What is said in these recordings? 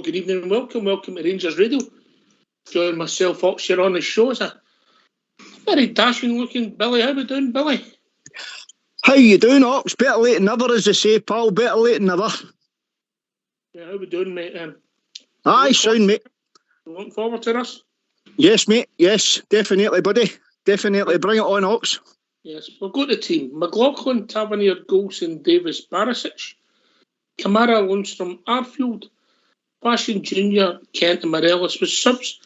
good evening and welcome to Rangers Radio. Join myself, Ox, here on the show. It's a very dashing looking Billy. How we doing, Billy? How you doing, Ox? Better late than never, as they say, pal. Better late than never. Yeah, how we doing, mate? Aye, sound, mate. You looking forward to this? Yes, mate. Yes, definitely, buddy. Definitely. Bring it on, Ox. Yes, we've got the team. McLaughlin, Tavernier, Golson, Davis, Barisic, Kamara, Lundstrom, Arfield, Fashion Jr., Kent and Morelos with subs.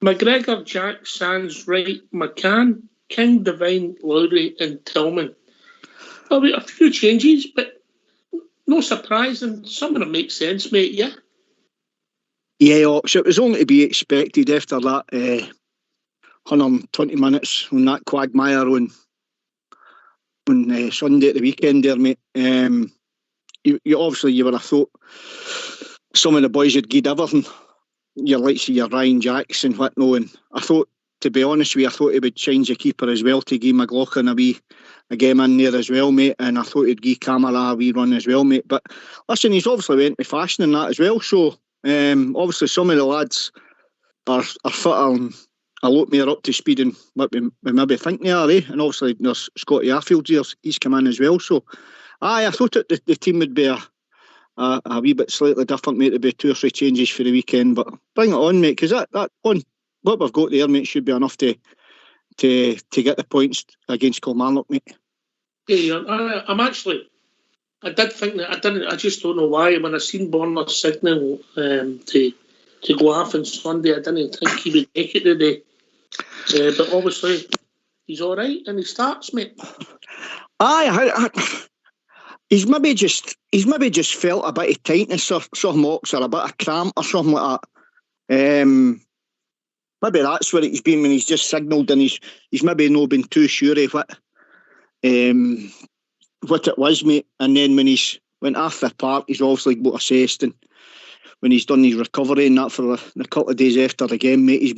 McGregor, Jack, Sands, Wright, McCann, King, Devine, Lowry and Tillman. There'll be a few changes, but no surprising. Some of them make sense, mate, yeah? Yeah, Ox, it was only to be expected after that 120 minutes on that quagmire on Sunday at the weekend there, mate. You obviously, you would have thought some of the boys had given everything. Your likes of your Ryan Jacks and whatnot. And I thought, to be honest with you, I thought he would change the keeper as well to give McLaughlin a game in there as well, mate. And I thought he'd give Kamara a wee run as well, mate. But listen, he's obviously went to fashion in that as well. So obviously some of the lads are fitter a lot more up to speed than what we maybe think they are, eh? And obviously there's Scotty Arfield here, he's come in as well. So I thought that the team would be a wee bit slightly different, mate. There'd be 2 or 3 changes for the weekend, but bring it on, mate, because that one, what we've got there, mate, should be enough to get the points against Kilmarnock, mate. Yeah, I did think that. I just don't know why. When I seen Borner's signal to go off on Sunday, I didn't think he would make it today. But obviously, he's all right and he starts, mate. Aye, he's maybe just felt a bit of tightness or something, or a bit of cramp or something like that. Maybe that's where he's been when he's just signalled, and he's maybe not been too sure of what it was, mate. And then when he's went off the park, he's obviously got assessed, and when he's done his recovery and that for the couple of days after the game, mate, he's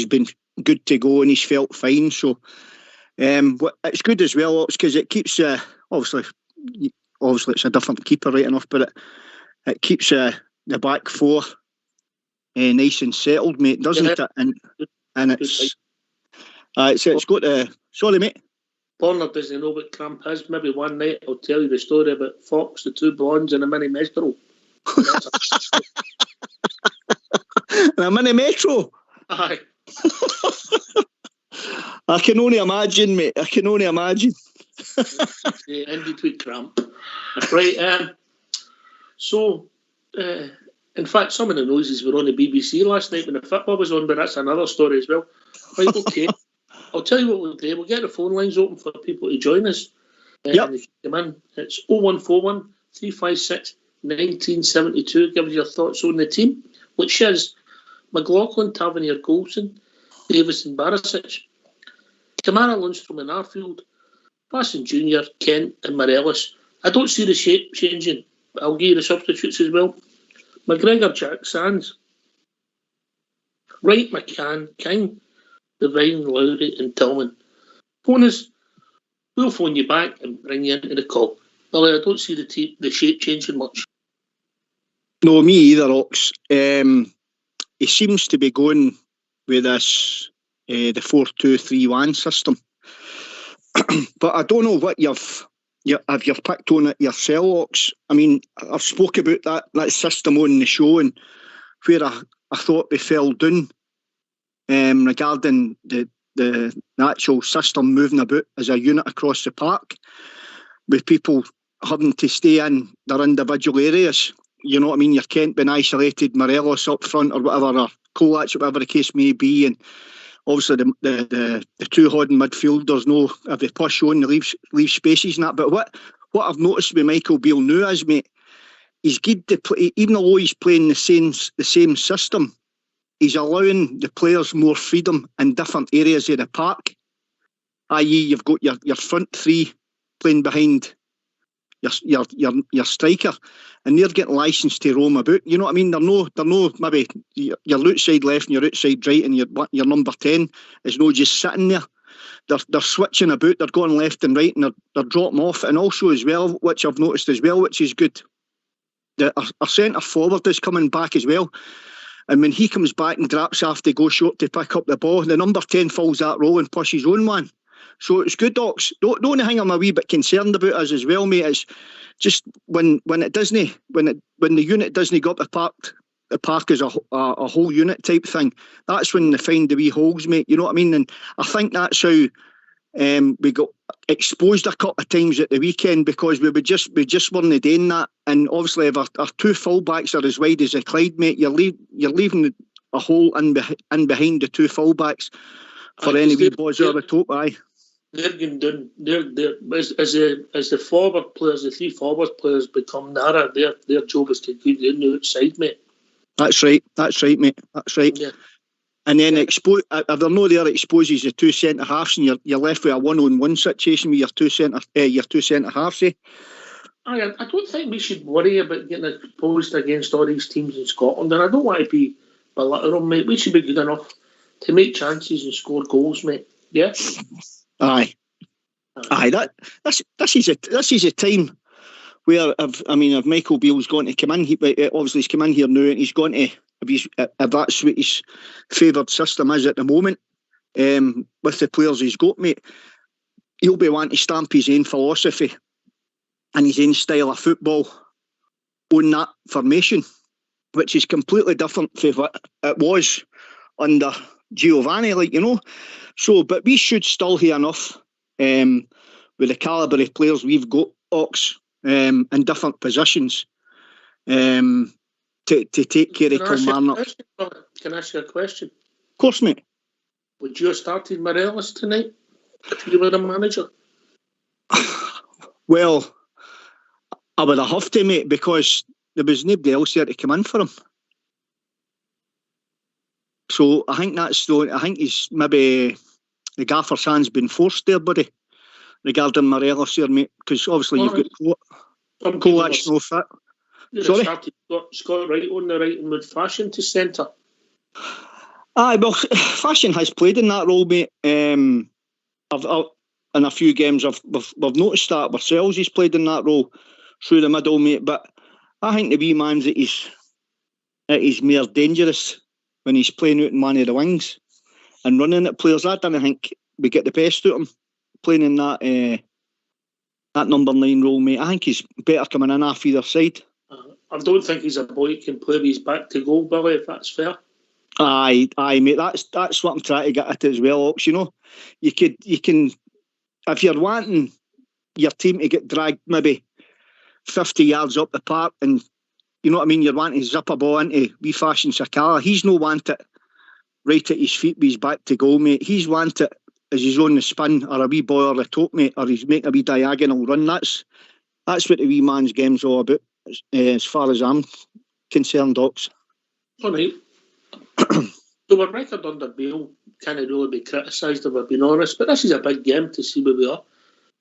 been good to go and he's felt fine. So it's good as well, because it keeps obviously it's a different keeper right enough, but it keeps the back four nice and settled, mate, doesn't it? And it's got sorry, mate. Bonner doesn't know what cramp is. Maybe one night I'll tell you the story about Fox, the 2 blondes, and a mini Metro. A mini Metro? Aye. I can only imagine, mate. I can only imagine. Yeah, ended with cramp. Right. So, in fact, some of the noises were on the BBC last night when the football was on, but that's another story as well. Right, okay. I'll tell you what we'll do. We'll get the phone lines open for people to join us. Yep. Come in. It's 0141 356 1972. Give us your thoughts on the team, which is McLaughlin, Tavernier, Golson, Davis and Barisic, Kamara, Lundstrom and Arfield, Fashion Jr., Kent and Morelos. I don't see the shape changing, but I'll give you the substitutes as well. McGregor, Jack, Sands, Wright, McCann, King, Devine, Lowry and Tillman. Phone us. We'll phone you back and bring you into the call. Billy, I don't see the shape changing much. No, me either, Ox. He seems to be going with this the 4-2-3-1 system. But I don't know what you've picked on it yourself, Ox. I mean, I've spoke about that system on the show, and where I thought we fell down regarding the actual system moving about as a unit across the park, with people having to stay in their individual areas. You know what I mean? Your Kent being isolated, Morelos up front or whatever, or Kolach, whatever the case may be, and obviously the 2 holding midfielders know if they push on, they leave spaces and that. But what I've noticed with Michael Beale now is, mate, he's good to play, even though he's playing the same system, he's allowing the players more freedom in different areas of the park. I.e., you've got your front 3 playing behind your striker, and they're getting licensed to roam about. You know what I mean? They're no maybe your outside left and your outside right, and your number 10 is no just sitting there. They're switching about. They're going left and right, and they're dropping off. And also as well, which I've noticed as well, which is good, our centre forward is coming back as well. And when he comes back and drops off to go short to pick up the ball, the number 10 fills that role and pushes his own man. So it's good, Ox. The only thing I'm a wee bit concerned about us as well, mate, is just when the unit doesn't go up the park as a whole unit type thing. That's when they find the wee holes, mate. You know what I mean? And I think that's how we got exposed a couple of times at the weekend, because we just weren't doing that. And obviously, if our two fullbacks are as wide as a Clyde, mate, you're leaving a hole in behind the two fullbacks for any wee boys over the top. Aye. They're going down. As the forward players, the three forward players become narrow, their job is to go down the outside, mate. That's right, mate. That's right. Yeah. And then if they're not there, it exposes the two centre halves, and you're left with a 1-on-1 situation with your two centre halves. I don't think we should worry about getting exposed against all these teams in Scotland, and I don't want to be belittling, mate. We should be good enough to make chances and score goals, mate. Yeah. Aye. This is a time where if Michael Beale's going to come in, obviously he's come in here now, and he's going to, if that's what his favoured system is at the moment, with the players he's got, mate, he'll be wanting to stamp his own philosophy and his own style of football on that formation, which is completely different from what it was under Giovanni, So, but we should still have enough with the calibre of players we've got, Ox, in different positions to take care of Kilmarnock. Can I ask you a question? Of course, mate. Would you have started Morelos tonight if you were the manager? Well, I would have to, mate, because there was nobody else there to come in for him. So I think he's maybe the gaffer's hand's been forced there, buddy, regarding Morelos here, mate, because obviously you've got Kolac's no fit. Sorry? Scott Wright on the right and with Fashion to centre. Aye, well, Fashion has played in that role, mate. In a few games, we've noticed that ourselves. He's played in that role through the middle, mate. But I think the wee man's that he's more dangerous when he's playing out in one of the wings and running at players. I don't think we get the best out of him playing in that number 9 role, mate. I think he's better coming in off either side. I don't think he's a boy who can play with his back to goal, Billy, if that's fair. Aye, mate. That's what I'm trying to get at as well, Ox. You can, if you're wanting your team to get dragged maybe 50 yards up the park, and you know what I mean, you're wanting to zip a ball into wee Fashion Sakala. He's no want it right at his feet with his back to goal, mate. He's want it as he's on the spin or a wee ball or the top, mate, or he's making a wee diagonal run. That's what the wee man's game's all about, as far as I'm concerned, Ox. All right. So our record under Bale can't really be criticised, if I've been honest, but this is a big game to see where we are.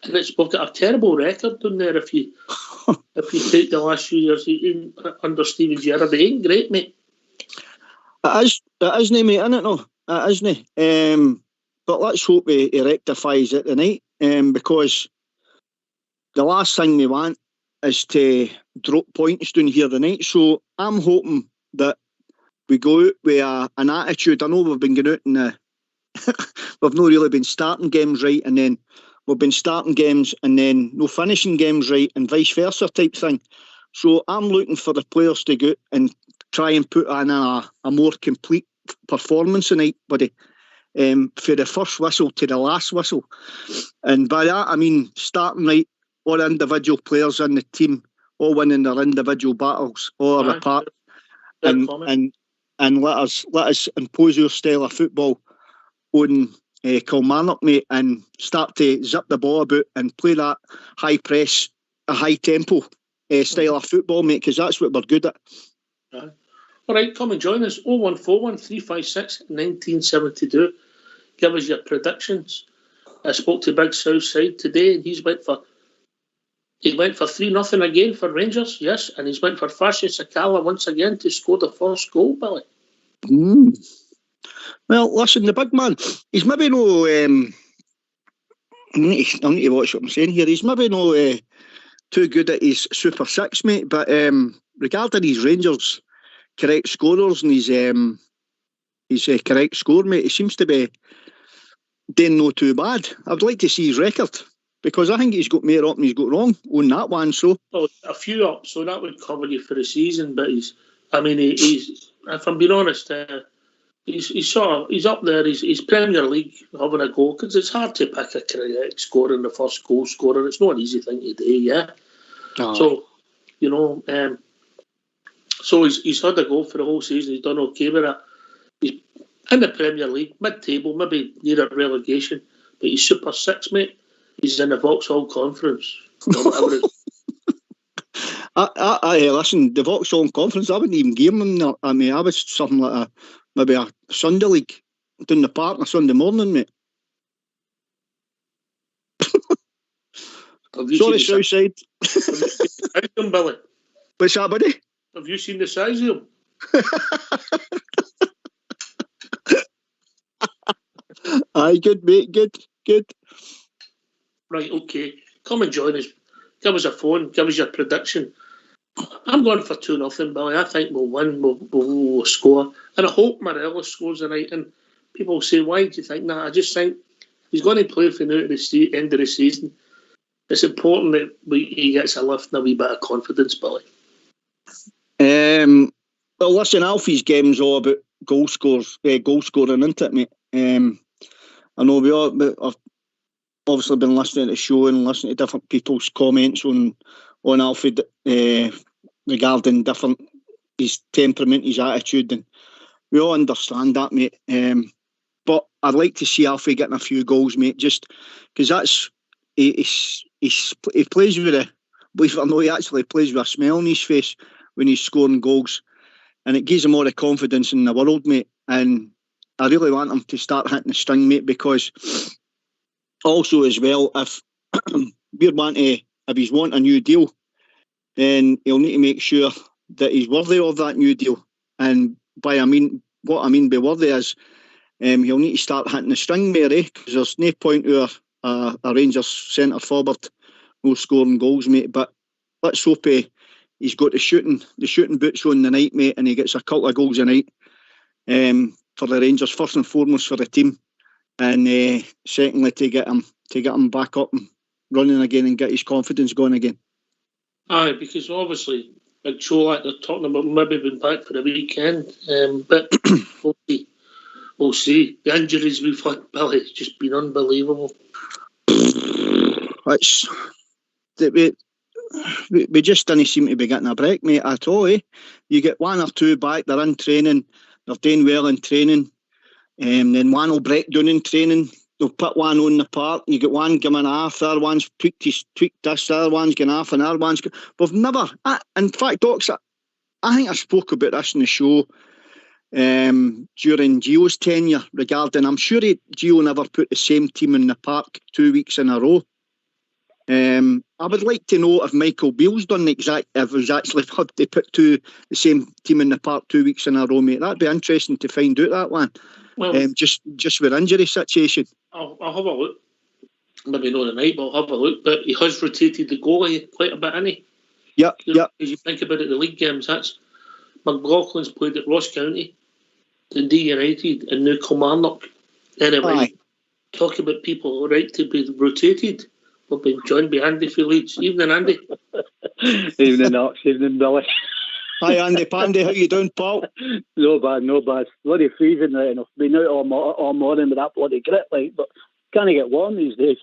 And we've got a terrible record down there if you take the last few years under Steven Gerrard. It ain't great, mate. It isn't, mate, isn't it? No, it isn't. But let's hope he rectifies it tonight, because the last thing we want is to drop points down here tonight. So I'm hoping that we go out with an attitude. I know we've been going out and we've not really been starting games right, and then we've been starting games and then no finishing games right, and vice versa type thing. So I'm looking for the players to go out and try and put in a more complete performance tonight, buddy, for the first whistle to the last whistle. And by that I mean starting right, all individual players in the team all winning their individual battles all over the park, and let us impose our style of football on Kilmarnock, mate, and start to zip the ball about and play that high press, a high tempo style of football, mate, because that's what we're good at. All right, come and join us. 0141 356 1972. Give us your predictions. I spoke to Big Southside today, and he went for 3-0 again for Rangers, yes, and he's went for Fashion Sakala once again to score the first goal, Billy. Well, listen, the big man, he's maybe no. I need to watch what I'm saying here. He's maybe no too good at his Super Six, mate. But regarding his Rangers correct scorers and his correct score, mate, he seems to be doing no too bad. I would like to see his record, because I think he's got more up than he's got wrong on that one. So a few up, so that would cover you for the season. But he's if I'm being honest, he's up there. He's Premier League having a go, because it's hard to pick a correct scorer in the first goal scorer. It's not an easy thing to do, yeah. So so he's had a go for the whole season. He's done okay with it. He's in the Premier League, mid-table, maybe near a relegation, but he's Super Six, mate. He's in the Vauxhall Conference. Or whatever it listen, the Vauxhall Conference, I wouldn't even give him that. I mean, I was something like maybe a Sunday league down the park on a Sunday morning, mate. Sorry, Southside. Have you seen the size of him, Billy? What's that, buddy? Have you seen the size of him? Aye, good, mate, good. Right, okay. Come and join us. Give us a phone. Give us your prediction. I'm going for 2-0, Billy. I think we'll win. We'll score. And I hope Morelos scores tonight. And people say, why do you think that? I just think he's going to play for the end of the season. It's important that he gets a lift and a wee bit of confidence, Billy. Well, listen, Alfie's game's all about goal scoring, isn't it, mate? I know I've obviously been listening to the show and listening to different people's comments on Alfie regarding his temperament, his attitude, and we all understand that, mate. But I'd like to see Alfie getting a few goals, mate, just because that's he plays with a, believe it or not, he actually plays with a smile on his face when he's scoring goals, and it gives him all the confidence in the world, mate. And I really want him to start hitting the string, mate, because also as well, if he's wanting a new deal, then he'll need to make sure that he's worthy of that new deal. And what I mean by worthy is he'll need to start hitting the string, mate, because there's no point to a Rangers centre forward no scoring goals, mate. But let's hope he's got the shooting boots on the night, mate, and he gets a couple of goals a night for the Rangers, first and foremost for the team, and secondly to get him back up and running again and get his confidence going again. Aye, because obviously Big Cholak, they're talking about maybe being back for the weekend, but we'll see. The injuries we've had, Billy, it's just been unbelievable. We just didn't seem to be getting a break, mate, at all, eh? You get one or two back, they're in training, they're doing well in training, then one will break down in training, they'll put one on the park, you get one giving half, the other one's tweaked this, the other one's getting half, and the other one's... We've never... in fact, Docs, I think I spoke about this in the show during Gio's tenure regarding... I'm sure Gio never put the same team in the park 2 weeks in a row. I would like to know if Michael Beale's done the exact, if he's actually had to put the same team in the park 2 weeks in a row, mate. That'd be interesting to find out, that one. Well, just with injury situation. I'll have a look. Maybe not tonight, but I'll have a look. But he has rotated the goalie quite a bit, hasn't he? Yep. As you think about it, the league games, that's McLaughlin's played at Ross County, Dundee United, and now Kilmarnock. Anyway, talk about people right to be rotated. We've been joined by Andy for Leeds. Evening, Andy. Evening, Ox. Evening, Billy. Hi, Andy Pandy. How you doing, pal? No bad. Bloody freezing right enough. Been out all morning with that bloody grit, like, but can't get warm these days.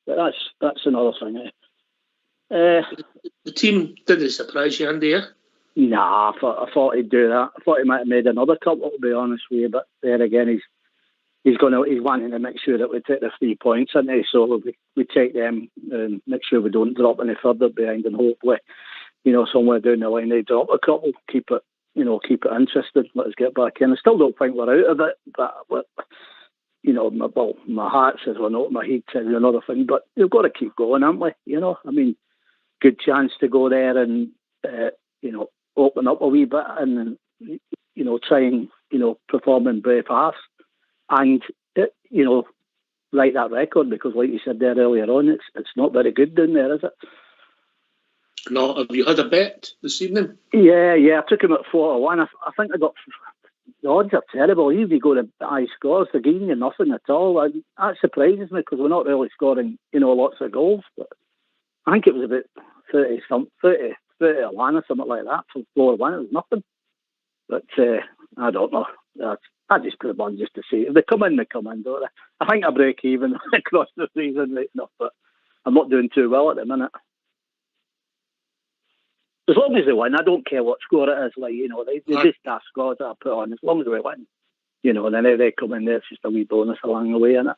But that's another thing. The team didn't surprise you, Andy, eh? Nah, I thought he'd do that. I thought he might have made another couple, to be honest with you. But there again, he's wanting to make sure that we take the 3 points, isn't he? So we take them and make sure we don't drop any further behind, and hopefully, somewhere down the line they drop a couple, keep it interesting. Let us get back in. I still don't think we're out of it, but my heart says we're not, my head says another thing. But we've got to keep going, haven't we? Good chance to go there and open up a wee bit and try and perform in brave halves. And, like that record, because like you said there earlier on, it's not very good down there, is it? No, have you had a bet this evening? Yeah, I took him at 4-1. I think I got... The odds are terrible. Even if you go to high scores, they're giving you nothing at all. That surprises me because we're not really scoring, lots of goals. But I think it was about 30 or something like that for 4-1. It was nothing. But I don't know. I just put them on just to see. If they come in, don't they? I think I break even across the season right enough, but I'm not doing too well at the minute. As long as they win, I don't care what score it is. They just that scores that I put on. As long as we win, and then if they come in there, it's just a wee bonus along the way, innit?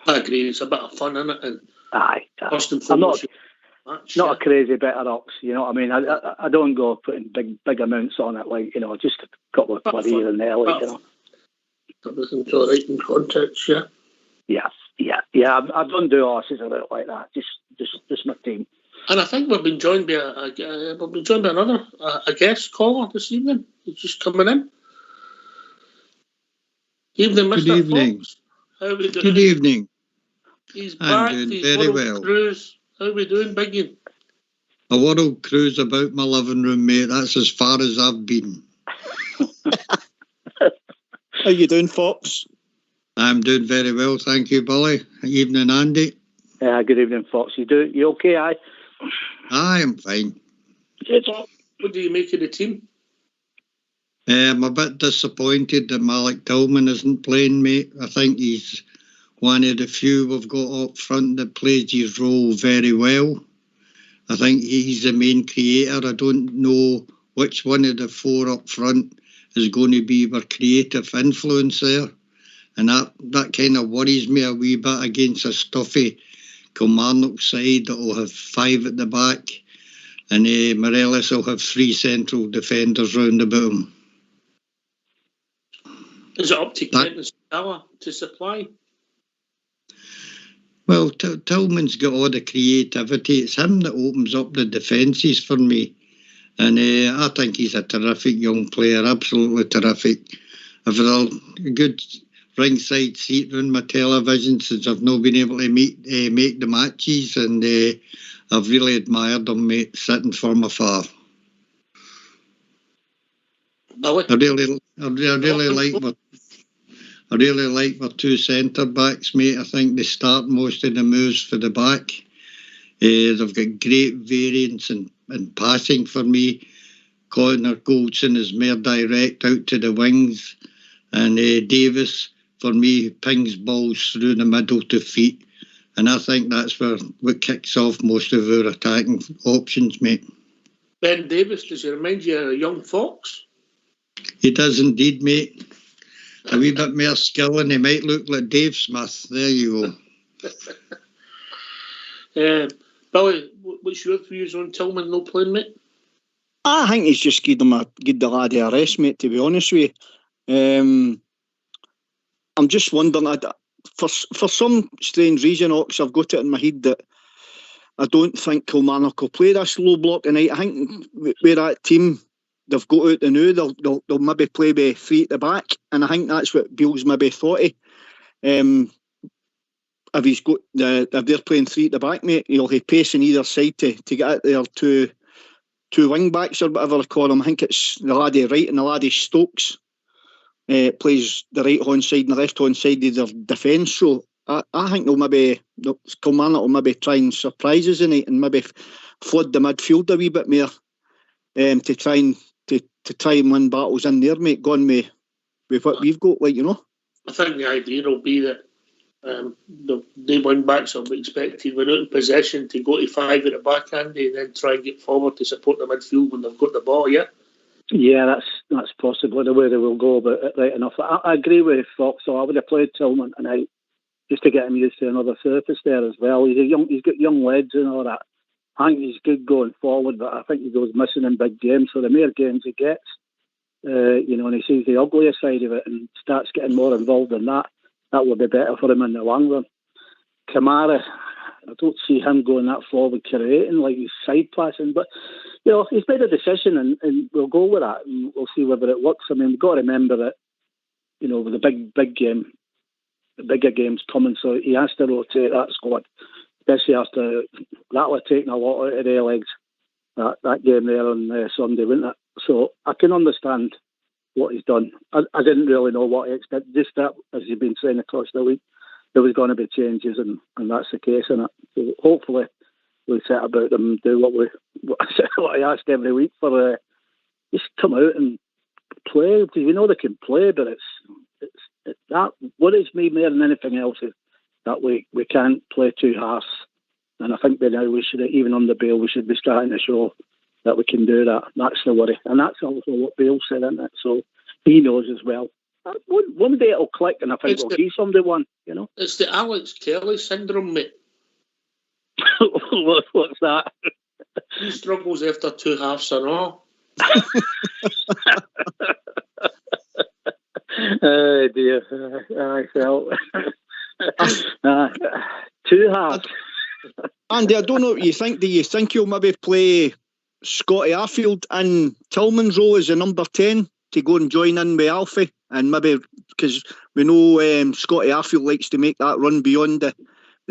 I agree. It's a bit of fun, isn't it? And aye. I'm not a crazy bet of rocks. You know what I mean? I don't go putting big amounts on it. Just a couple of quid here and there. Everything's all right in context, yeah. Yeah. I don't do horses or anything like that. Just my team. And I think we've been joined by another guest caller this evening. He's just coming in. Evening, Mr. Good evening. Fox. How are we doing? Good evening. He's I'm back. doing He's very world well. Cruise. How are we doing, Biggie? A world cruise about my living room, mate. That's as far as I've been. How you doing, Fox? I'm doing very well, thank you, Billy. Evening, Andy. Good evening, Fox. You okay, aye? I am fine. What do you make of the team? I'm a bit disappointed that Malik Tillman isn't playing, mate. I think he's one of the few we've got up front that plays his role very well. I think he's the main creator. I don't know which one of the four up front is going to be our creative influence there. And that kind of worries me a wee bit against a stuffy Kilmarnock side that will have five at the back. And Morelos will have three central defenders round about him. Is it up to Kent and Stella to supply? Well, Tillman's got all the creativity. It's him that opens up the defences for me. And I think he's a terrific young player, absolutely terrific. I've had a good ringside seat on my television since I've not been able to make the matches, and I've really admired him, mate, sitting from afar. I really like my two centre backs, mate. I think they start most of the moves for the back. They've got great variance in passing for me. Connor Goldson is more direct out to the wings, and Davis, for me, pings balls through the middle to feet. And I think that's what kicks off most of our attacking options, mate. Ben Davis, does he remind you of a young Fox? He does indeed, mate. A wee bit more skill, and he might look like Dave Smith. There you go. Billy, what's your views on Tillman no playing, mate? I think he's just give the lad a rest, mate, to be honest with you. I'm just wondering, for some strange reason, Ox, I've got it in my head that I don't think Kilmarnock will play this low block tonight. I think with that team they've got out the new, they'll maybe play with three at the back, and I think that's what Beale's maybe thought of. If they're playing three at the back, mate, he'll have pace on either side to get at their two wing backs or whatever they call them. I think it's the laddie right and the laddie Stokes plays the right hand side and the left hand side of their defence. So I think Kilmarnock will maybe try and surprise us tonight and maybe flood the midfield a wee bit more to try and win battles in there, mate. Going with what we've got, I think the idea will be that the wing backs will be expected when out in possession to go to five at the back end and then try and get forward to support the midfield when they've got the ball, yeah? Yeah, that's possibly the way they will go about it, right enough. I agree with Fox, so I would have played Tillman tonight just to get him used to another surface there as well. He's got young legs and all that. I think he's good going forward, but I think he goes missing in big games. So the more games he gets, and he sees the uglier side of it and starts getting more involved in that will be better for him in the long run. Kamara, I don't see him going that forward creating, like he's side passing, but he's made a decision and we'll go with that and we'll see whether it works. I mean, we've got to remember that, with the big game, the bigger games coming, so he has to rotate that squad especially after that was taking a lot out of their legs, that game there on Sunday, wasn't it? So I can understand what he's done. I didn't really know what he expected. Just that, as you've been saying across the week, there was going to be changes, and that's the case, isn't it? So hopefully we set about them and do what I ask every week for. Just come out and play, because we know they can play, but it's that worries me more than anything else is that we can't play two halves. And I think by now we should, even on the Bale, we should be starting to show that we can do that. That's the worry. And that's also what Bale said, isn't it? So he knows as well. One day it'll click, and I think we'll give somebody one, you know. It's the Alex Kelly syndrome, mate. What's that? He struggles after two halves in a row. Oh dear, I felt 2 halves. Andy, I don't know what you think. Do you think you'll maybe play Scotty Arfield in Tillman's role as a number 10 to go and join in with Alfie? And maybe, because we know Scotty Arfield likes to make that run beyond the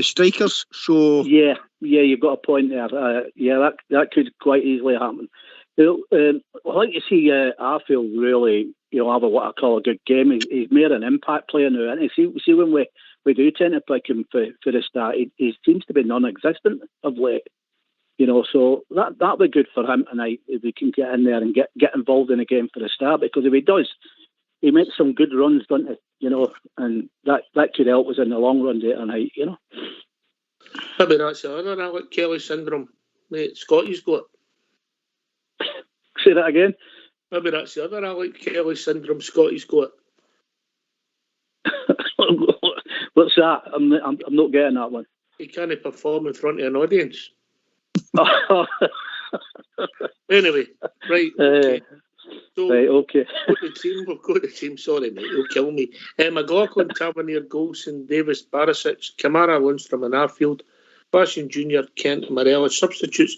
strikers. So yeah, you've got a point there. That could quite easily happen. I like to see Arfield really, have what I call a good game. He's more an impact player now, and see when we do tend to pick him for the start, he seems to be non-existent of late. So that'll be good for him tonight if he can get in there and get involved in a game for the start. Because if he does, he makes some good runs, doesn't he? And that could help us in the long run there tonight. Maybe that's the other Alex Kelly syndrome, mate. Scotty's got. Say that again. Maybe that's the other Alex Kelly syndrome Scotty's got. What's that? I'm not getting that one. He can't perform in front of an audience. Anyway, right. Okay. So, right, okay. We've got the team. Sorry, mate, you'll kill me. McLaughlin, Tavernier, Golson, Davis, Barisic, Kamara, Lundstrom and Arfield, Bastion Jr., Kent, Morelos. Substitutes: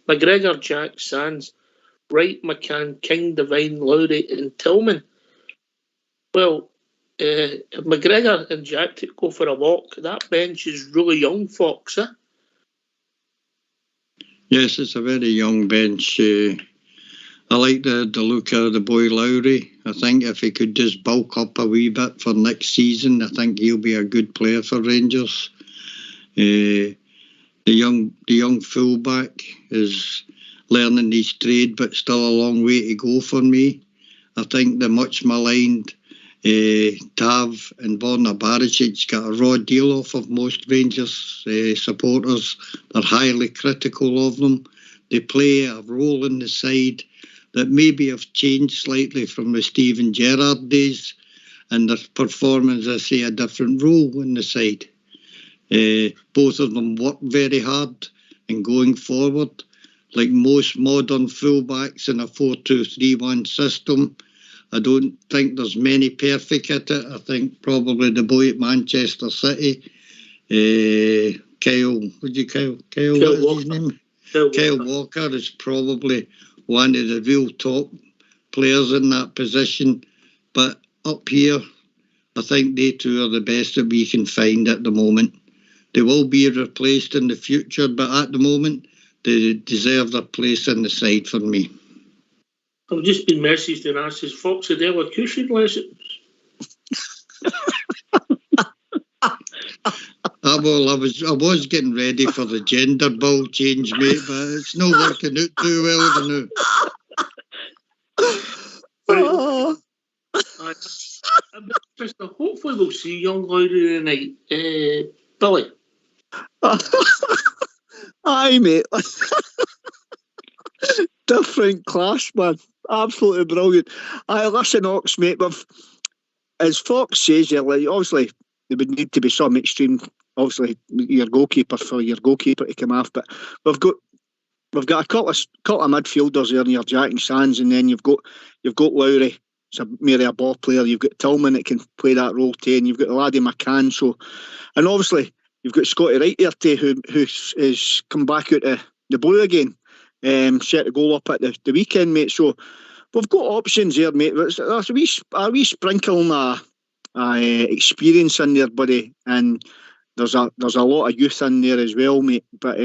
McGregor, Jack, Sands, Wright, McCann, King, Devine, Lowry and Tillman. Well, if McGregor and Jack to go for a walk, that bench is really young, Fox, eh? Yes, it's a very young bench. I like the look of the boy Lowry. I think if he could just bulk up a wee bit for next season, I think he'll be a good player for Rangers. The young fullback is learning his trade, but still a long way to go for me. I think the much maligned Tav and Borna Barisic got a raw deal off of most Rangers supporters. They're highly critical of them. They play a role in the side that maybe have changed slightly from the Steven Gerrard days, and their performance, I say, a different role in the side. Both of them work very hard, and going forward, like most modern fullbacks in a 4-2-3-1 system, I don't think there's many perfect at it. I think probably the boy at Manchester City, Kyle, what is his name? Kyle Walker is probably one of the real top players in that position. But up here, I think they two are the best that we can find at the moment. They will be replaced in the future, but at the moment, they deserve their place in the side for me. I've just been messaged and asked, is Fox had elocution lessons? I was getting ready for the gender ball change, mate, but it's not working out too well now. Hopefully we'll see young Lowry tonight. Billy? Aye, mate. Different class, man. Absolutely brilliant. Listen, Ox, mate, as Fox says, obviously there would need to be some extreme, obviously, your goalkeeper to come off, but we've got a couple of midfielders there in your Jack and Sands, and then you've got Lowry, it's merely a ball player. You've got Tillman that can play that role too, and you've got the laddie McCann. So, and obviously you've got Scotty Wright there too, who's come back out of the blue again. Set a goal up at the weekend, mate. So we've got options here, mate. There's a wee sprinkling of experience in there, buddy. And there's a lot of youth in there as well, mate. But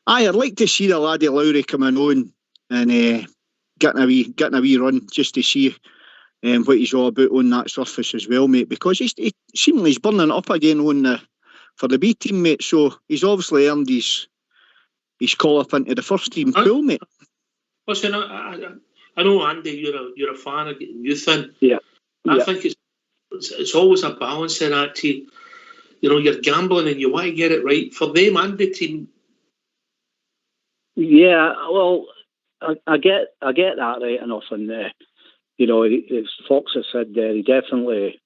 I'd like to see the laddie Lowry coming on and getting a wee run just to see what he's all about on that surface as well, mate. Because he seemingly he's burning up again for the B team, mate. So he's obviously earned his call up into the first team pool, mate. Listen, I know, Andy, you're a fan of getting youth in. Yeah. I think it's always a balance in that team. You know, you're gambling and you want to get it right for them and the team. Yeah, well, I get that right enough, and you know, as Fox has said there, he definitely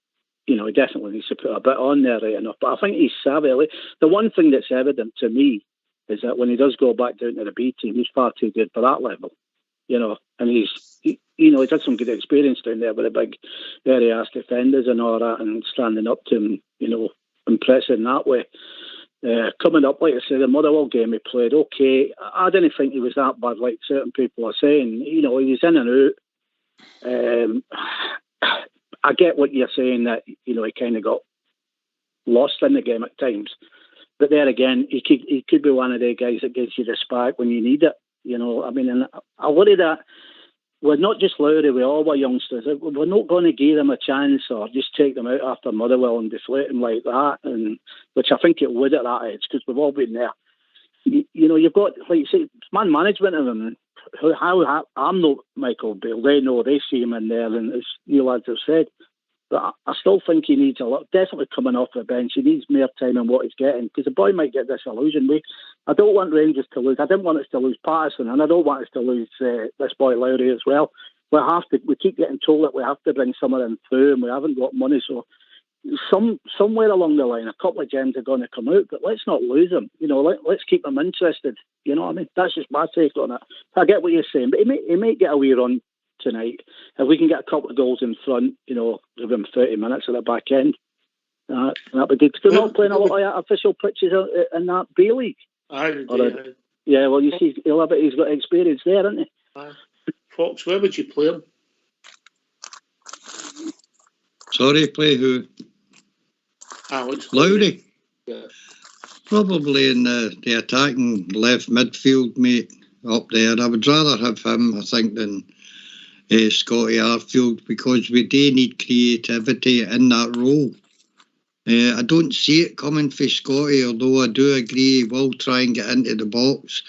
needs to put a bit on there right enough. But I think he's savvy. The one thing that's evident to me is that when he does go back down to the B team, he's far too good for that level. You know, and he's had some good experience down there with the big area-ass defenders and all that, and standing up to him, you know, impressive in that way. Coming up, like I said, the Motherwell game he played okay. I didn't think he was that bad, like certain people are saying. You know, he was in and out. I get what you're saying, that, you know, he kind of got lost in the game at times. But there again, he could be one of the guys that gives you the spark when you need it. You know, I mean, and I worry that we're not just Lowry, we all were youngsters. We're not going to give them a chance or just take them out after Motherwell and deflate them like that, and which I think it would at that age, because we've all been there. You know, you've got, like you say, man management of them. How I'm not Michael Beale. They know, they see him in there, and as you lads have said. But I still think he needs a lot. Definitely coming off the bench, he needs more time in what he's getting, because the boy might get disillusioned. I don't want Rangers to lose. I didn't want us to lose Patterson, and I don't want us to lose this boy Lowry as well. We keep getting told that we have to bring some of them through, and we haven't got money. So somewhere along the line, a couple of gems are going to come out, but let's not lose them. You know, let's keep them interested. You know what I mean? That's just my take on it. I get what you're saying, but he may get a wee run tonight. If we can get a couple of goals in front, you know, give him 30 minutes at the back end, that'd be good. Because we're not playing a lot of official pitches in that B League. Yeah, well, you see, he's got experience there, hasn't he? Fox, where would you play him? Sorry, play who? Alex Lowry. Yeah. Probably in the attacking left midfield, mate, up there. I would rather have him, I think, than Scotty Arfield, because we do need creativity in that role. I don't see it coming for Scotty, although I do agree he will try and get into the box.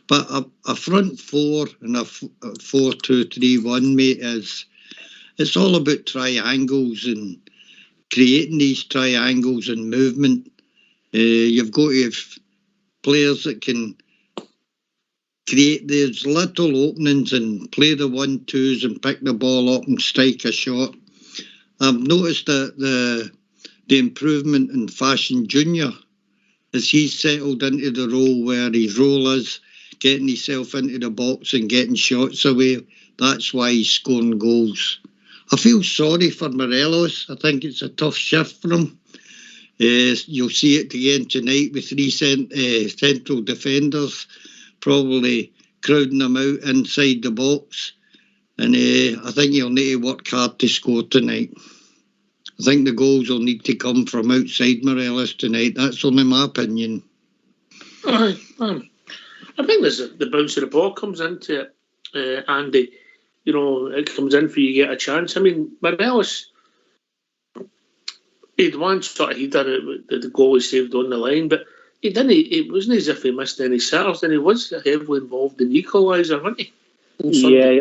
But a front four and a 4-2-3-1, mate, it's all about triangles and creating these triangles and movement. You've got to have players that can create those little openings and play the 1-2s and pick the ball up and strike a shot. I've noticed that the improvement in Fashion Junior, as he's settled into the role where his role is getting himself into the box and getting shots away. That's why he's scoring goals. I feel sorry for Morelos. I think it's a tough shift for him. You'll see it again tonight with three central defenders probably crowding them out inside the box. And I think he'll need to work hard to score tonight. I think the goals will need to come from outside Morelos tonight. That's only my opinion. I think there's the bounce of the ball comes into it, Andy. You know, it comes in for you get a chance. I mean, Morelos, he'd one shot, he did it, the goal he saved on the line, but he didn't. It wasn't as if he missed any sitters, and he was heavily involved in the equaliser, wasn't he? Yeah,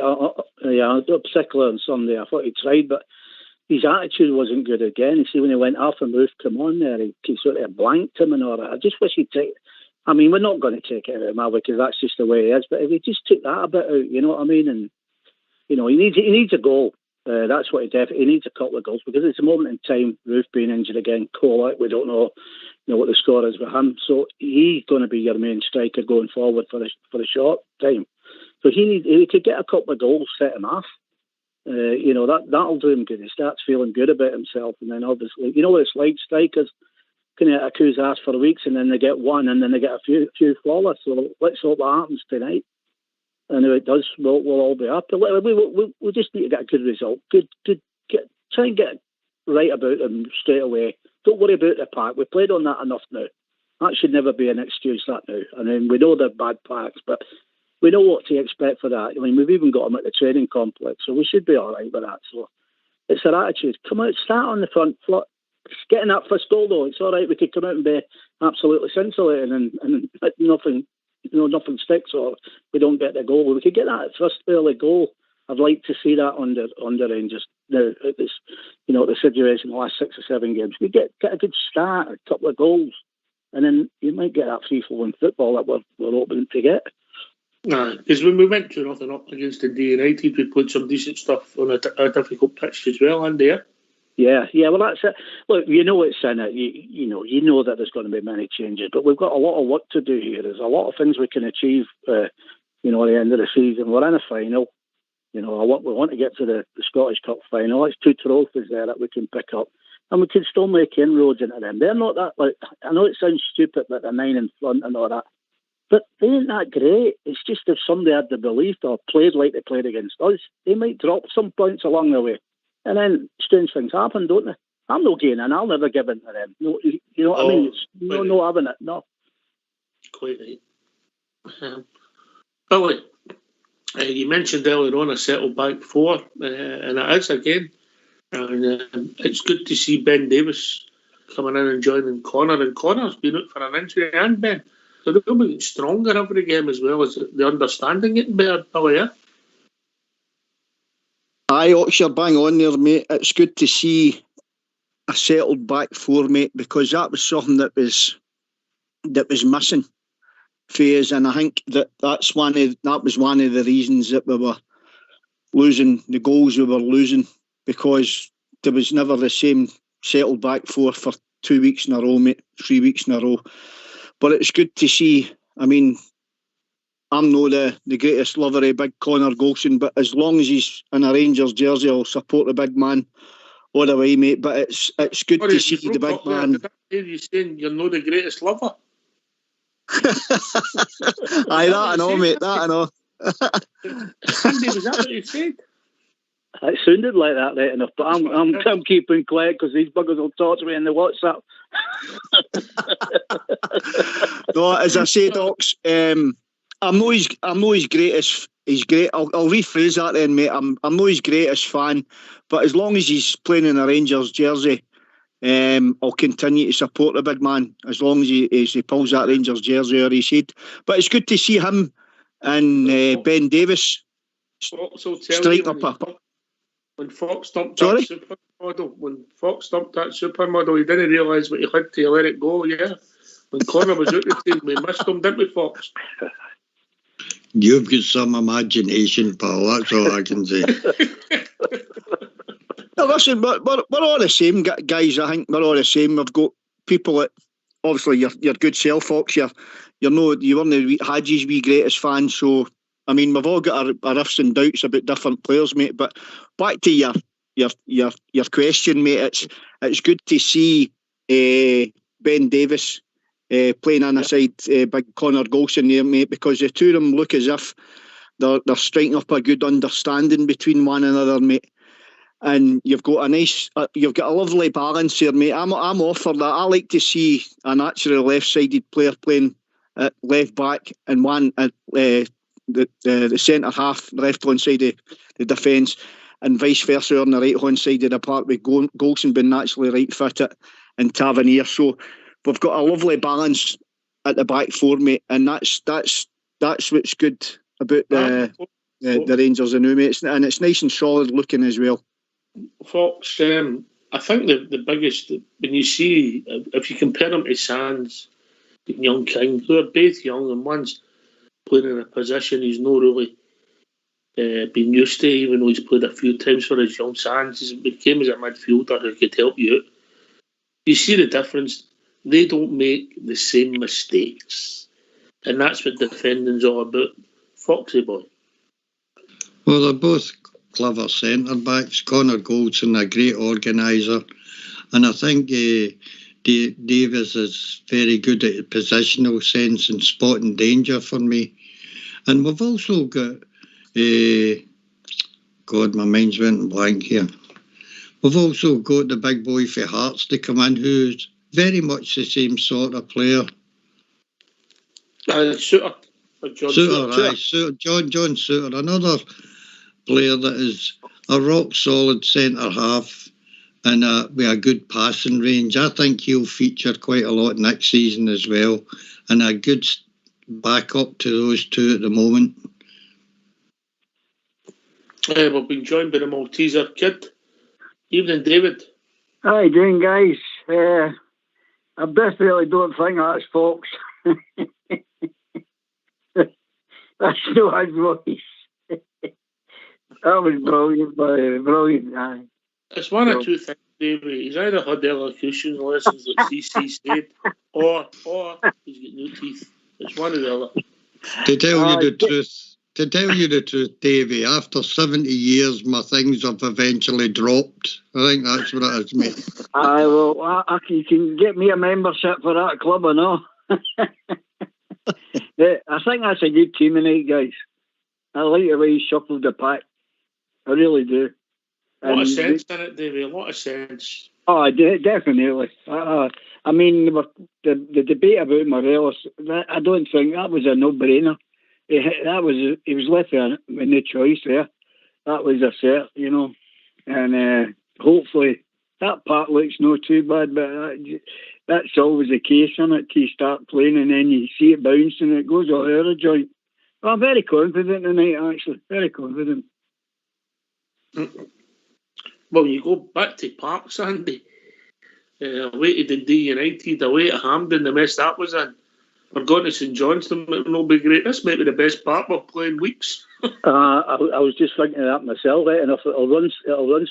particularly on Sunday. I thought he tried, but his attitude wasn't good again. You see, when he went off and Ruth come on there, he sort of blanked him and all that. I just wish he'd take. I mean, we're not going to take it out of Mal because that's just the way he is. But if he just took that a bit out, you know what I mean? And you know, he needs a goal. That's what he needs, a couple of goals, because it's a moment in time. Ruth being injured again, Cole out. We don't know what the score is with him. So he's going to be your main striker going forward for a short time. So he could get a couple of goals, set him off. You know, that'll do him good. He starts feeling good about himself, and then obviously, you know what it's like, strikers can accuse ass for weeks, and then they get one, and then they get a few flawless. So let's hope that happens tonight. And if it does, we'll all be happy. We just need to get a good result. Try and get right about them straight away. Don't worry about the pack. We played on that enough now. That should never be an excuse, that now. I mean, we know they're bad packs, but we know what to expect for that. I mean, we've even got them at the training complex, so we should be all right with that. So it's their attitude. Come out, start on the front foot. Getting that first goal, though, it's all right. We could come out and be absolutely scintillating and nothing, nothing sticks, or we don't get the goal. We could get that first early goal. I'd like to see that under Rangers now. It's, the situation the last 6 or 7 games. We get a good start, a couple of goals, and then you might get that free-flowing football that we're hoping to get. Nah, because when we went 2-0 up against the United, we played some decent stuff on a difficult pitch as well, and there. Yeah, well, that's it. Look, it's in it. You know that there's going to be many changes, but we've got a lot of work to do here. There's a lot of things we can achieve, at the end of the season. We're in a final. We want to get to the Scottish Cup final. It's 2 trophies there that we can pick up, and we can still make inroads into them. They're not that, I know it sounds stupid that they're 9 in front and all that, but they ain't that great. It's just if somebody had the belief or played like they played against us, they might drop some points along the way. And then strange things happen, don't they? I'm not gaining, and I'll never give in to them. No, you know what I mean? It's no having it, no. Quite right. Billy, you mentioned earlier on a settled back four, and it is again. And it's good to see Ben Davis coming in and joining Connor. And Connor's been out for an injury, and Ben. They're getting stronger every game as well as the understanding getting better, Billy, yeah? Aye, Ox, bang on there, mate. It's good to see a settled back four, mate, because that was something that was missing for us, and I think that was one of the reasons that we were losing the goals we were losing, because there was never the same settled back four for 2 weeks in a row, mate, 3 weeks in a row. But it's good to see. I mean, I'm not the greatest lover of big Connor Golson, but as long as he's in a Rangers jersey, I'll support the big man all the way, mate. But it's good to see the big man. Did I hear you saying you're not the greatest lover? Aye, that I know, mate, that I know. Andy, was that what you said? It sounded like that right enough, but I'm keeping quiet because these buggers will talk to me in the WhatsApp. No, as I said, Ox, I'm not his greatest. He's great. I'll rephrase that then, mate. I'm not his greatest fan, but as long as he's playing in a Rangers jersey, I'll continue to support the big man as long as he pulls that Rangers jersey or his head. But it's good to see him and Ben Davis striking up a. When Fox dumped that supermodel, he didn't realise what he had to let it go. Yeah, when Connor was out the team, we missed him, didn't we, Fox? You've got some imagination, pal. That's all I can say. No, listen, we're all the same, guys. I think we're all the same. We've got people that obviously your good self, Fox. You weren't Hadji's wee greatest fan, so I mean we've all got our ifs and doubts about different players, mate. But back to your question, mate. It's good to see Ben Davis playing on the side, big Connor Golson there, mate, because the two of them look as if they're striking up a good understanding between one another, mate. And you've got a lovely balance here, mate. I'm all for that. I like to see a naturally left-sided player playing at left back and one at the centre half, the left-hand side of the defence, and vice versa on the right-hand side of the park, with Golson being naturally right-footed and Tavernier. So we've got a lovely balance at the back four, mate, and that's what's good about the Rangers and mate, and it's nice and solid looking as well. Fox, I think the biggest, when you see, if you compare them to Sands and Young King, who are both young, and one's playing in a position he's not really been used to, even though he's played a few times for his young Sands. He became as a midfielder who could help you out. You see the difference. They don't make the same mistakes, and that's what defending's all about. Foxy boy. Well, they're both clever centre backs. Connor Golson, a great organiser, and I think Davis is very good at positional sense and spotting danger for me. And we've also got God, my mind's went blank here. We've also got the big boy for Hearts to come in, who's very much the same sort of player. Suter. John Suter, another player that is a rock solid centre half and with a good passing range. I think he'll feature quite a lot next season as well, and a good backup to those two at the moment. We've been joined by the Malteser kid. Evening, David. How you doing, guys? I definitely don't think that's Fox. That's not his voice. That was brilliant, brilliant. It's one or two things, David. He's either had elocution lessons like CC said, or he's got new teeth. It's one or the other. To tell you the truth, Davey, after 70 years, my things have eventually dropped. I think that's what it is, mate. You can get me a membership for that club, I know. I think that's a good team tonight, guys. I like the way he shuffled the pack. I really do. A lot of sense in it, Davey. A lot of sense. Oh, definitely. I mean, the debate about Morelos, I don't think that was a no-brainer. He was left with no choice there. That was a set, you know. And hopefully that part looks not too bad, but that's always the case, isn't it? You start playing and then you see it bounce and it goes all over a joint. Well, I'm very confident tonight, actually. Very confident. Well, you go back to Park Sunday, away to Dundee United, away to Hampden, the mess that was in. We're going to St Johnstone, it will be great. This might be the best part we're playing weeks. I was just thinking of that myself, right? And if it'll run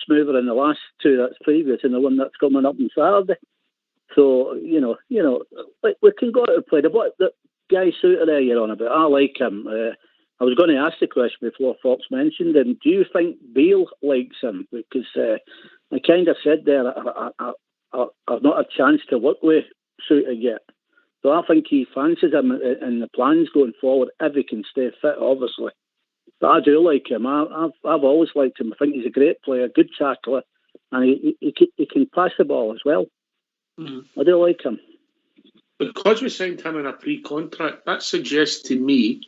smoother than the last two that's previous and the one that's coming up on Saturday. So, you know, we can go out and play. The guy Suter there you're on about, I like him. I was going to ask the question before Fox mentioned him. Do you think Beale likes him? Because I kind of said there, I've not a chance to work with Suter yet. So I think he fancies him in the plans going forward if he can stay fit, obviously. But I do like him. I've always liked him. I think he's a great player, good tackler, and he can pass the ball as well. Mm-hmm. I do like him. Because we signed him in a pre-contract, that suggests to me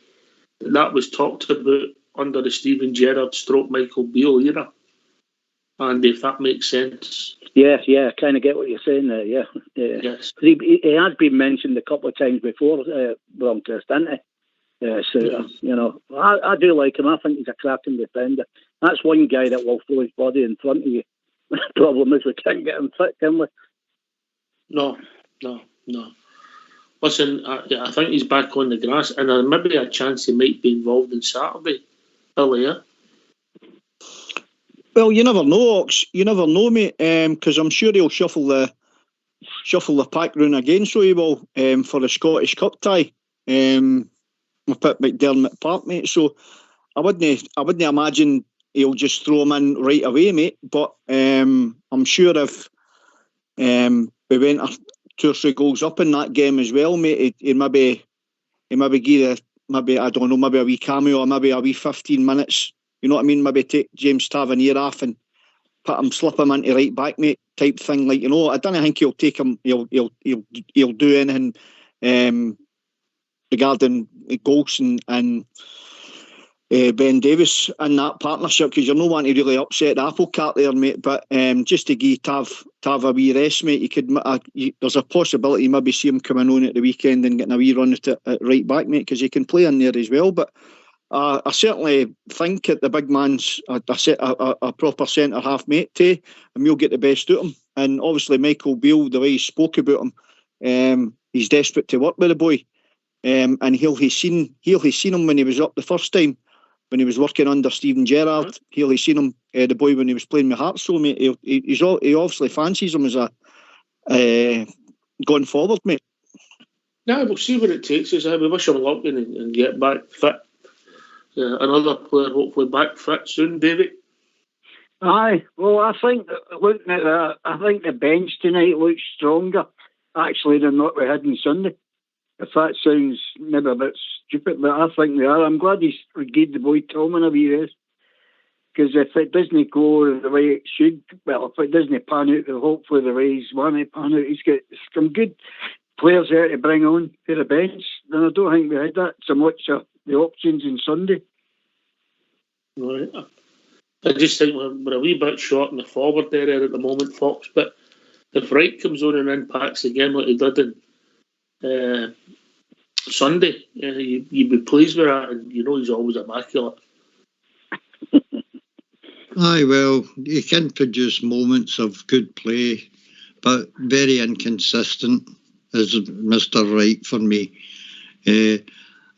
that was talked about under the Steven Gerrard / Michael Beale era. And if that makes sense. Yeah, I kind of get what you're saying there, yeah. Yes. He has been mentioned a couple of times before, Broncos, hasn't he? So, you know, I do like him. I think he's a cracking defender. That's one guy that will throw his body in front of you. The problem is we can't get him fit, can we? No. Listen, I think he's back on the grass, and there may be a chance he might be involved in Saturday earlier. Well, you never know, Ox. You never know, mate. Because I'm sure he'll shuffle the pack round again. So he will for the Scottish Cup tie. With McDermott Park, mate. So I wouldn't imagine he'll just throw him in right away, mate. But I'm sure if we went 2 or 3 goals up in that game as well, mate, he maybe give maybe I don't know, maybe a wee cameo or maybe a wee 15 minutes. You know what I mean? Maybe take James Tavernier off and slip him into right back, mate, type thing. Like, you know, I don't think he'll take him. He'll do anything regarding Golson and Ben Davis in that partnership, because you're not wanting to really upset the apple cart there, mate. But just to give Tav a wee rest, mate, you could. There's a possibility you maybe see him coming on at the weekend and getting a wee run at right back, mate, because he can play in there as well. But I certainly think that the big man's a proper centre half, mate, and we'll get the best out of him. And obviously Michael Beale, the way he spoke about him, he's desperate to work with the boy. And he's seen him when he was up the first time, when he was working under Steven Gerrard. He's seen him, the boy, when he was playing with Hearts. So, mate, he obviously fancies him as a going forward, mate. Yeah, we'll see what it takes us. We wish him luck and get back fit. Another player hopefully back fit soon, David. Aye, well, I think looking at that, I think the bench tonight looks stronger actually than what we had on Sunday. If that sounds maybe a bit stupid, but I think they are. I'm glad he's gave the boy Tillman a wee rest. because if it doesn't go the way it should, well, if it doesn't pan out, hopefully the way he's want it pan out, he's got some good players there to bring on to the bench. And I don't think we had that so much of the options on Sunday. Right. I just think we're a wee bit short in the forward area at the moment, Fox. But if Wright comes on and impacts again like he did in Sunday, you'd be pleased with that, and you know he's always immaculate. Aye, well, he can produce moments of good play, but very inconsistent is Mr. Wright for me.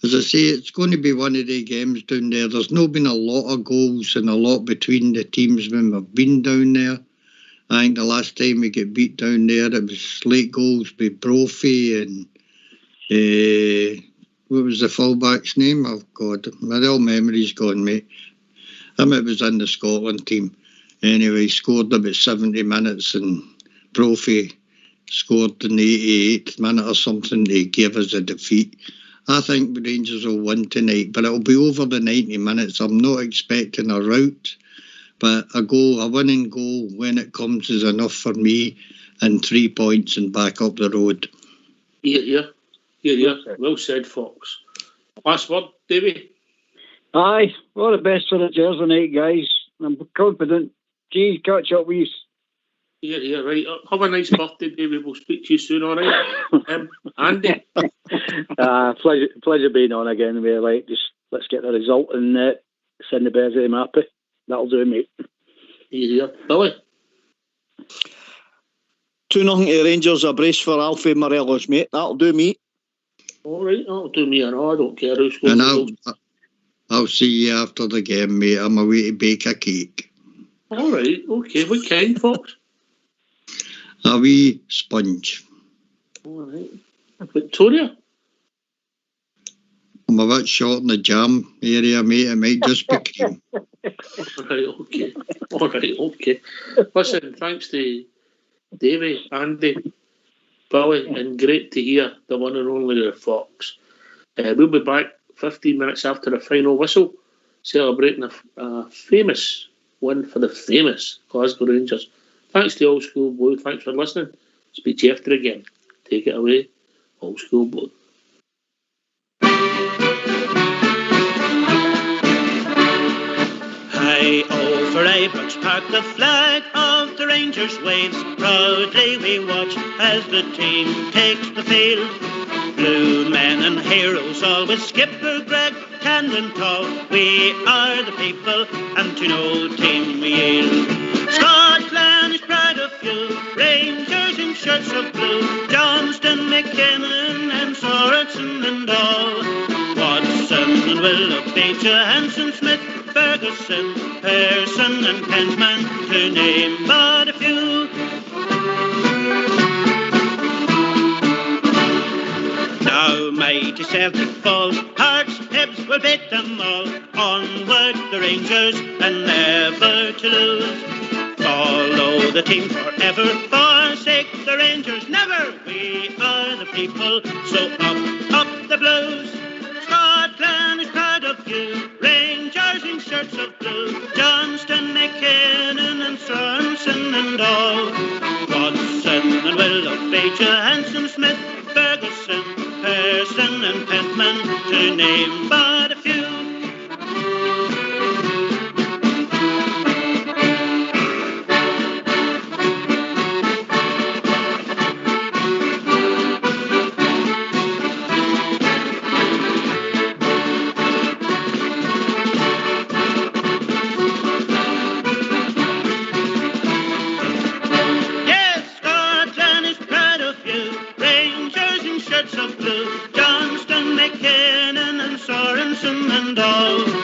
As I say, it's going to be one of the games down there. There's not been a lot of goals and a lot between the teams when we've been down there. I think the last time we get beat down there, it was late goals with Brophy and what was the fullback's name? Oh, God, my real memory's gone, mate. It was in the Scotland team. Anyway, he scored about 70 minutes and Brophy scored in the 88th minute or something to give us a defeat. I think the Rangers will win tonight, but it'll be over the 90 minutes. I'm not expecting a rout, but a winning goal when it comes is enough for me, and 3 points and back up the road. Yeah. Well said, Fox. Last word, Davey? Aye, all the best for the Jersey night, guys. I'm confident. Gee, catch up with you. Yeah, right. Have a nice birthday, Davey. We'll speak to you soon, all right? Andy? Pleasure being on again. We're like, just let's get the result and send the bears home happy. That'll do, mate. Yeah, Billy? 2-0 to Rangers, a brace for Alfie Morelos, mate. That'll do me. All right, that'll do me. I don't care who scores. And I'll see you after the game, mate. I'm away to bake a cake. All right, okay. What kind, Fox? A wee sponge. All right. Victoria? I'm a bit short in the jam area, mate. It might just be cream. Right, okay. All right, okay. Listen, thanks to Davey, Andy, Billy, and great to hear the one and only Fox. We'll be back 15 minutes after the final whistle, celebrating a famous win for the famous Glasgow Rangers. Thanks to Old School Blue. Thanks for listening. Speak to you after again. Take it away, Old School Blue. High over Ibrox Park, the flag of the Rangers waves. Proudly we watch as the team takes the field. Blue men and heroes, always Skipper Greg, Camden tall. We are the people, and to no team we yield. Scotland is proud of you, Rangers in shirts of blue. Johnston, McKinnon and Sorensen and all. Watson and Willock, Beecher, Hanson, Smith, Ferguson, Pearson and Pentman, to name but a few. Now mighty Celtic fall, Hearts, Hibs will beat them all. Onward the Rangers and never to lose. Follow the team forever, forsake the Rangers never. We are the people, so up the Blues. Scotland is proud of you, Rangers in shirts of blue. Johnston, McKinnon and Sorensen and all. Watson and Willock, Beecher, Hanson, Smith, Ferguson, Pearson and Pentman, to name but a few. Of blue, Johnston, McKinnon and Sorensen and all.